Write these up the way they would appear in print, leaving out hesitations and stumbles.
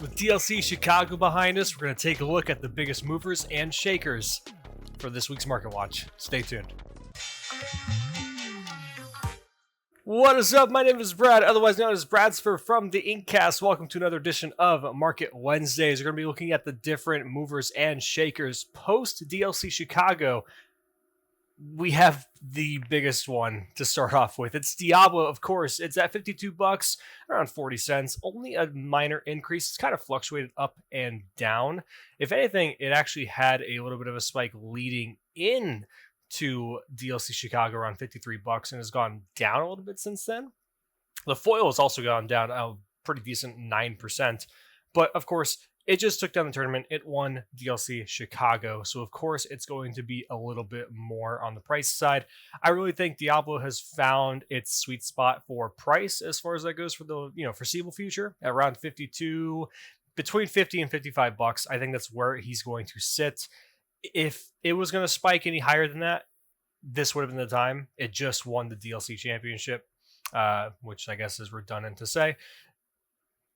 With DLC Chicago behind us, we're going to take a look at the biggest movers and shakers for this week's Market Watch. Stay tuned. What is up? My name is Brad, otherwise known as Bradcifer from the Inkcast. Welcome to another edition of Market Wednesdays. We're going to be looking at the different movers and shakers post DLC Chicago. We have the biggest one to start off with. It's Diablo, of course. It's at $52, around 40 cents. Only a minor increase. It's kind of fluctuated up and down. If anything, it actually had a little bit of a spike leading in to DLC Chicago around $53 and has gone down a little bit since then. The foil has also gone down a pretty decent 9%. But of course, it just took down the tournament. It won DLC Chicago. So of course, it's going to be a little bit more on the price side. I really think Diablo has found its sweet spot for price as far as that goes for the foreseeable future at around 52, between 50 and $55. I think that's where he's going to sit. If it was going to spike any higher than that, this would have been the time. It just won the DLC championship, which I guess is redundant to say.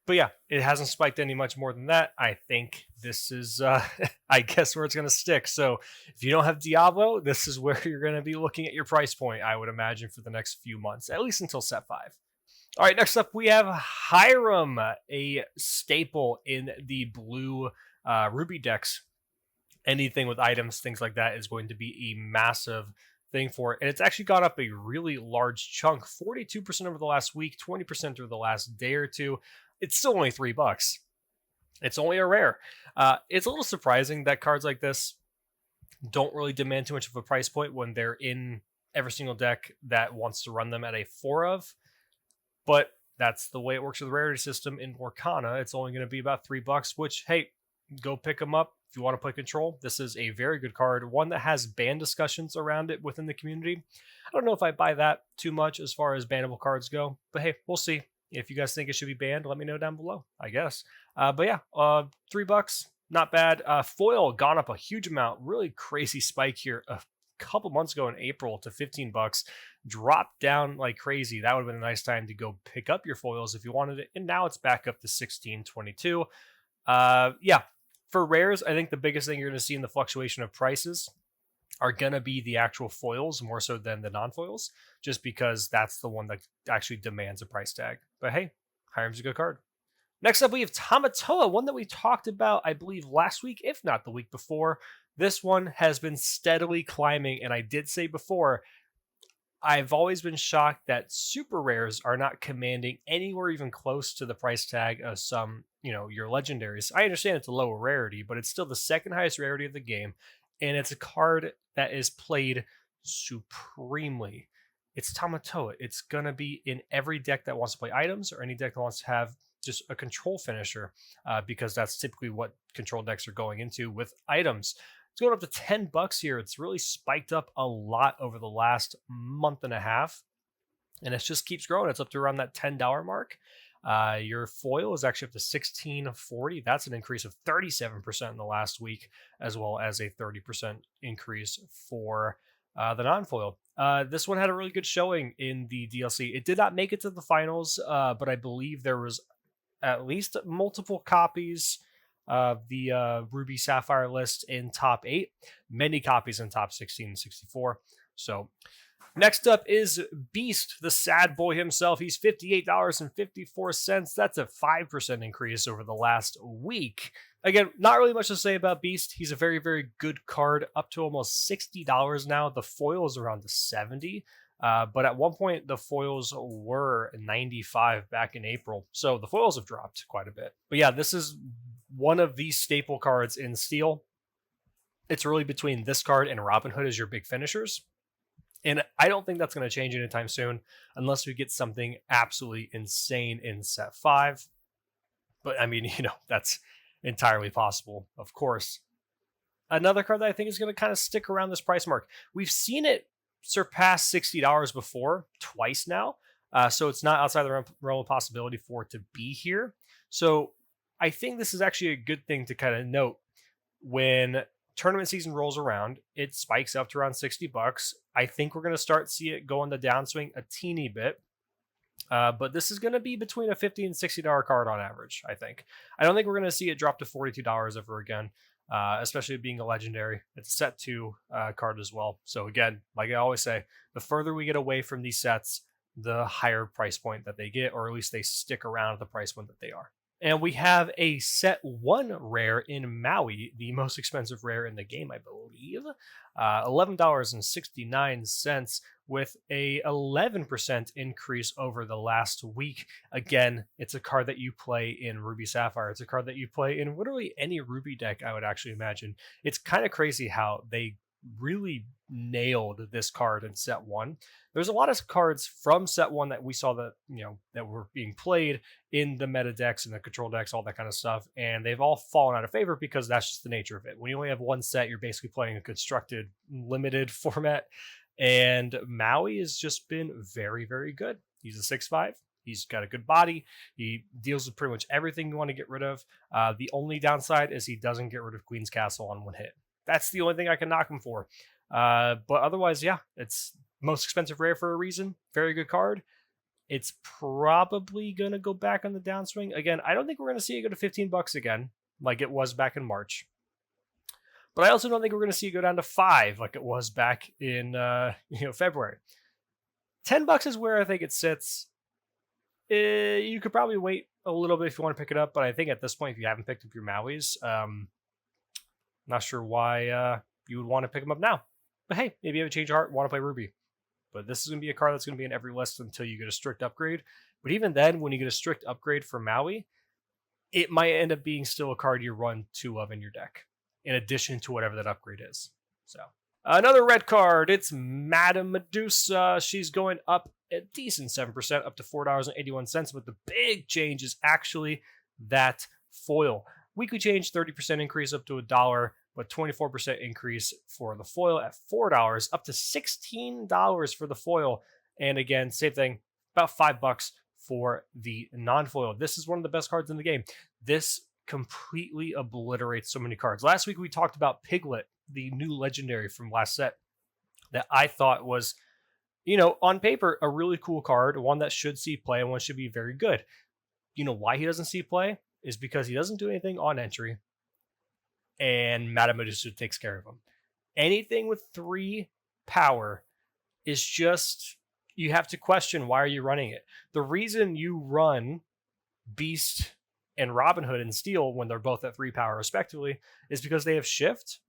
But yeah, it hasn't spiked any much more than that. I think this is, I guess, where it's going to stick. So if you don't have Diablo, this is where you're going to be looking at your price point, I would imagine, for the next few months, at least until set 5. All right, next up, we have Hiram, a staple in the blue Ruby decks. Anything with items, things like that, is going to be a massive thing for it. And it's actually got up a really large chunk, 42% over the last week, 20% over the last day or two. It's still only $3. It's only a rare. It's a little surprising that cards like this don't really demand too much of a price point when they're in every single deck that wants to run them at a 4 of. But that's the way it works with the rarity system in Lorcana. It's only going to be about $3, which, hey, go pick them up if you want to play Control. This is a very good card, one that has ban discussions around it within the community. I don't know if I buy that too much as far as bannable cards go, but hey, we'll see. If you guys think it should be banned, let me know down below, I guess. But yeah, $3, not bad. Foil gone up a huge amount, really crazy spike here a couple months ago in April to $15, dropped down like crazy. That would have been a nice time to go pick up your foils if you wanted it, and now it's back up to $16.22. Yeah, for rares, I think the biggest thing you're going to see in the fluctuation of prices are going to be the actual foils more so than the non-foils, just because that's the one that actually demands a price tag. But hey, Hiram's a good card. Next up, we have Tamatoa, one that we talked about, I believe, last week, if not the week before. This one has been steadily climbing, and I did say before, I've always been shocked that super rares are not commanding anywhere even close to the price tag of some, your legendaries. I understand it's a lower rarity, but it's still the second highest rarity of the game, and it's a card that is played supremely. It's Tamatoa. It's going to be in every deck that wants to play items or any deck that wants to have just a control finisher, because that's typically what control decks are going into with items. It's going up to $10 here. It's really spiked up a lot over the last month and a half, and it just keeps growing. It's up to around that $10 mark. Your foil is actually up to $16.40. That's an increase of 37% in the last week, as well as a 30% increase for the non-foil. This one had a really good showing in the DLC. It did not make it to the finals, but I believe there was at least multiple copies of the Ruby Sapphire list in top 8, many copies in top 16 and 64. So next up is Beast, the sad boy himself. He's $58.54. That's a 5% increase over the last week. Again, not really much to say about Beast. He's a very, very good card, up to almost $60 now. The foil is around the $70. But at one point, the foils were $95 back in April. So the foils have dropped quite a bit. But yeah, this is one of these staple cards in Steel. It's really between this card and Robin Hood as your big finishers. And I don't think that's going to change anytime soon unless we get something absolutely insane in set 5. But I mean, that's entirely possible, of course. Another card that I think is going to kind of stick around this price mark. We've seen it surpass $60 before, twice now. So it's not outside the realm of possibility for it to be here. So I think this is actually a good thing to kind of note. When tournament season rolls around, it spikes up to around $60. I think we're going to start see it go on the downswing a teeny bit. But this is going to be between a $50 and $60 card on average, I think. I don't think we're going to see it drop to $42 ever again, especially being a legendary. It's a set 2 card as well. So again, like I always say, the further we get away from these sets, the higher price point that they get, or at least they stick around at the price point that they are. And we have a set 1 rare in Maui, the most expensive rare in the game, I believe. $11.69 with a 11% increase over the last week. Again, it's a card that you play in Ruby Sapphire. It's a card that you play in literally any Ruby deck, I would actually imagine. It's kind of crazy how they really nailed this card in set 1. There's a lot of cards from set 1 that we saw that, that were being played in the meta decks and the control decks, all that kind of stuff, and they've all fallen out of favor because that's just the nature of it. When you only have one set, you're basically playing a constructed limited format, and Maui has just been very, very good. He's a 6/5. He's got a good body. He deals with pretty much everything you want to get rid of. The only downside is he doesn't get rid of Queen's Castle on one hit. That's the only thing I can knock him for. But otherwise, yeah, it's most expensive rare for a reason. Very good card. It's probably going to go back on the downswing. Again, I don't think we're going to see it go to $15 again, like it was back in March. But I also don't think we're going to see it go down to $5 like it was back in February. $10 is where I think it sits. You could probably wait a little bit if you want to pick it up, but I think at this point, if you haven't picked up your Mauis, not sure why you would want to pick them up now. But hey, maybe you have a change of heart, want to play Ruby. But this is going to be a card that's going to be in every list until you get a strict upgrade. But even then, when you get a strict upgrade for Maui, it might end up being still a card you run 2 of in your deck, in addition to whatever that upgrade is. So another red card, it's Madame Medusa. She's going up a decent 7%, up to $4.81. But the big change is actually that foil. Weekly change, 30% increase up to $1, but 24% increase for the foil at $4, up to $16 for the foil. And again, same thing, about $5 for the non-foil. This is one of the best cards in the game. This completely obliterates so many cards. Last week we talked about Piglet, the new legendary from last set, that I thought was, on paper, a really cool card, one that should see play and one should be very good. You know why he doesn't see play? Is because he doesn't do anything on entry, and Madame Medusa takes care of him. Anything with 3 power is just, you have to question, why are you running it? The reason you run Beast and Robin Hood and Steel when they're both at 3 power respectively is because they have shift,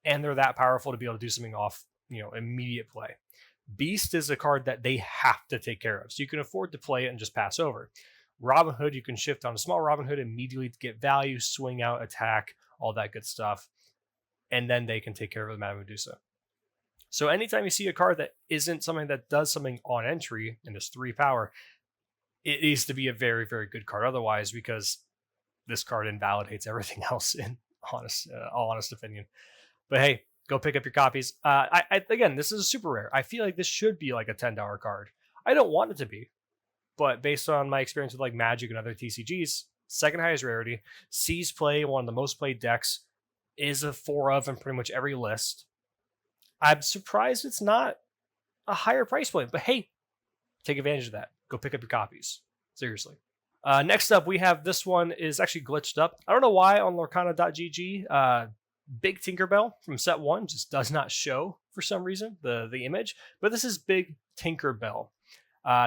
and they're that powerful to be able to do something off, immediate play. Beast is a card that they have to take care of, so you can afford to play it and just pass over. Robin Hood, you can shift on a small Robin Hood immediately to get value, swing out, attack, all that good stuff. And then they can take care of the Madame Medusa. So anytime you see a card that isn't something that does something on entry and is 3 power, it needs to be a very, very good card otherwise, because this card invalidates everything else in all honest opinion. But hey, go pick up your copies. Again, this is a super rare. I feel like this should be like a $10 card. I don't want it to be. But based on my experience with like Magic and other TCGs, second highest rarity, sees play, one of the most played decks, is a 4 of in pretty much every list. I'm surprised it's not a higher price point, but hey, take advantage of that. Go pick up your copies. Seriously. Next up, we have this one is actually glitched up. I don't know why on Lorcana.gg. Big Tinkerbell from set 1 just does not show for some reason, the image. But this is Big Tinkerbell.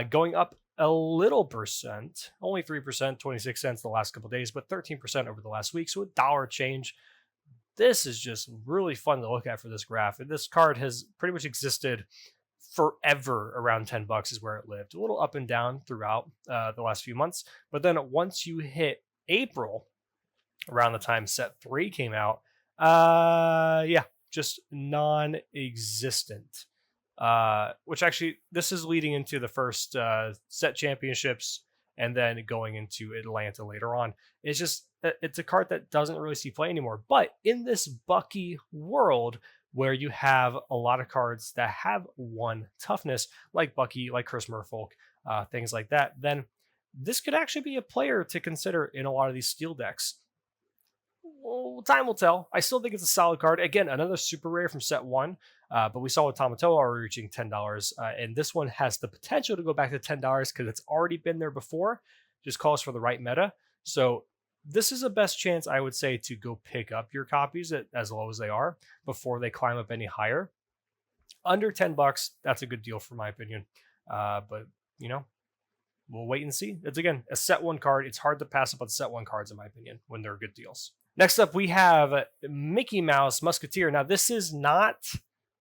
Going up a little percent, only 3%, 26 cents the last couple days, but 13% over the last week, so $1 change. This is just really fun to look at for this graph. And this card has pretty much existed forever. Around $10 is where it lived. A little up and down throughout the last few months, but then once you hit April, around the time set 3 came out, just non-existent. Which actually, this is leading into the first set championships and then going into Atlanta later on. It's a card that doesn't really see play anymore. But in this Bucky world, where you have a lot of cards that have 1 toughness, like Bucky, like Chris Merfolk, things like that, then this could actually be a player to consider in a lot of these steel decks. Well, time will tell. I still think it's a solid card. Again, another super rare from set 1. But we saw with Tamatoa already reaching $10, and this one has the potential to go back to $10 because it's already been there before. Just calls for the right meta. So this is the best chance, I would say, to go pick up your copies at as low as they are before they climb up any higher. Under $10, that's a good deal for my opinion. But you know, we'll wait and see. It's again a set one card. It's hard to pass up on set one cards in my opinion when they're good deals. Next up, we have Mickey Mouse Musketeer. Now, this is not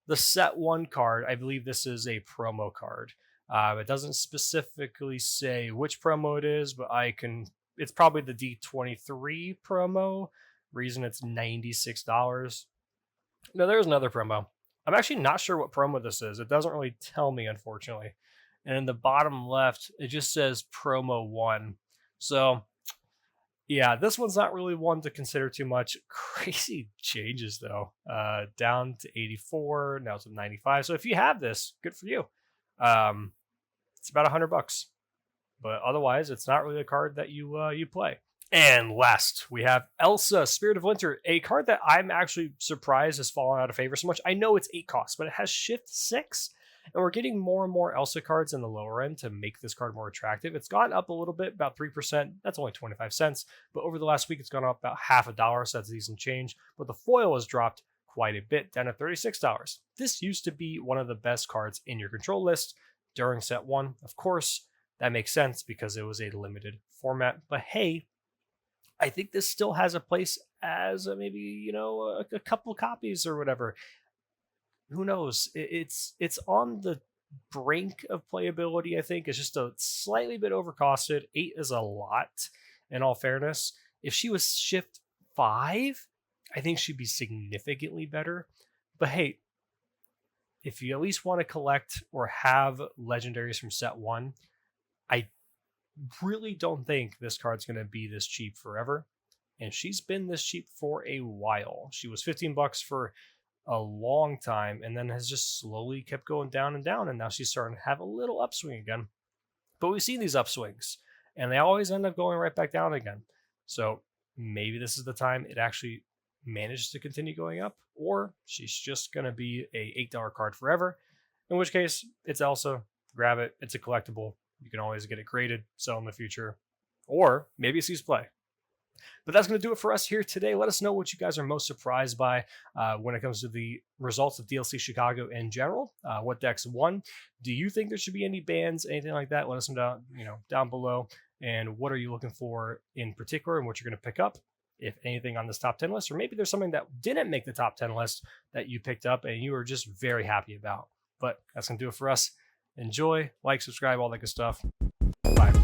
the set one card. I believe this is a promo card. It doesn't specifically say which promo it is, but it's probably the D23 promo. Reason it's $96. No, there's another promo. I'm actually not sure what promo this is. It doesn't really tell me, unfortunately. And in the bottom left, it just says promo 1. So yeah, this one's not really one to consider too much. Crazy changes though. Down to 84, now to 95. So if you have this, good for you. It's about $100, but otherwise, it's not really a card that you play. And last, we have Elsa, Spirit of Winter, a card that I'm actually surprised has fallen out of favor so much. I know it's 8 costs, but it has Shift 6. And we're getting more and more Elsa cards in the lower end to make this card more attractive. It's gone up a little bit, about 3%. That's only 25 cents. But over the last week, it's gone up about $0.50, so that's a decent change. But the foil has dropped quite a bit, down to $36. This used to be one of the best cards in your control list during set 1. Of course, that makes sense because it was a limited format. But hey, I think this still has a place as maybe, a couple copies or whatever. Who knows? It's on the brink of playability, I think. It's just a slightly bit overcosted. 8 is a lot, in all fairness. If she was shift 5, I think she'd be significantly better. But hey, if you at least want to collect or have legendaries from set 1, I really don't think this card's going to be this cheap forever. And she's been this cheap for a while. She was $15 for a long time and then has just slowly kept going down and down, and now she's starting to have a little upswing again. But we've seen these upswings and they always end up going right back down again. So maybe this is the time it actually manages to continue going up, or she's just going to be a $8 card forever, in which case it's Elsa. Grab it. It's a collectible. You can always get it graded, sell in the future, or maybe it sees play. But that's going to do it for us here today. Let us know what you guys are most surprised by when it comes to the results of DLC Chicago in general. What decks won? Do you think there should be any bans, anything like that? Let us know down below. And what are you looking for in particular, and what you're going to pick up, if anything, on this top 10 list? Or maybe there's something that didn't make the top 10 list that you picked up and you were just very happy about. But that's going to do it for us. Enjoy, like, subscribe, all that good stuff. Bye.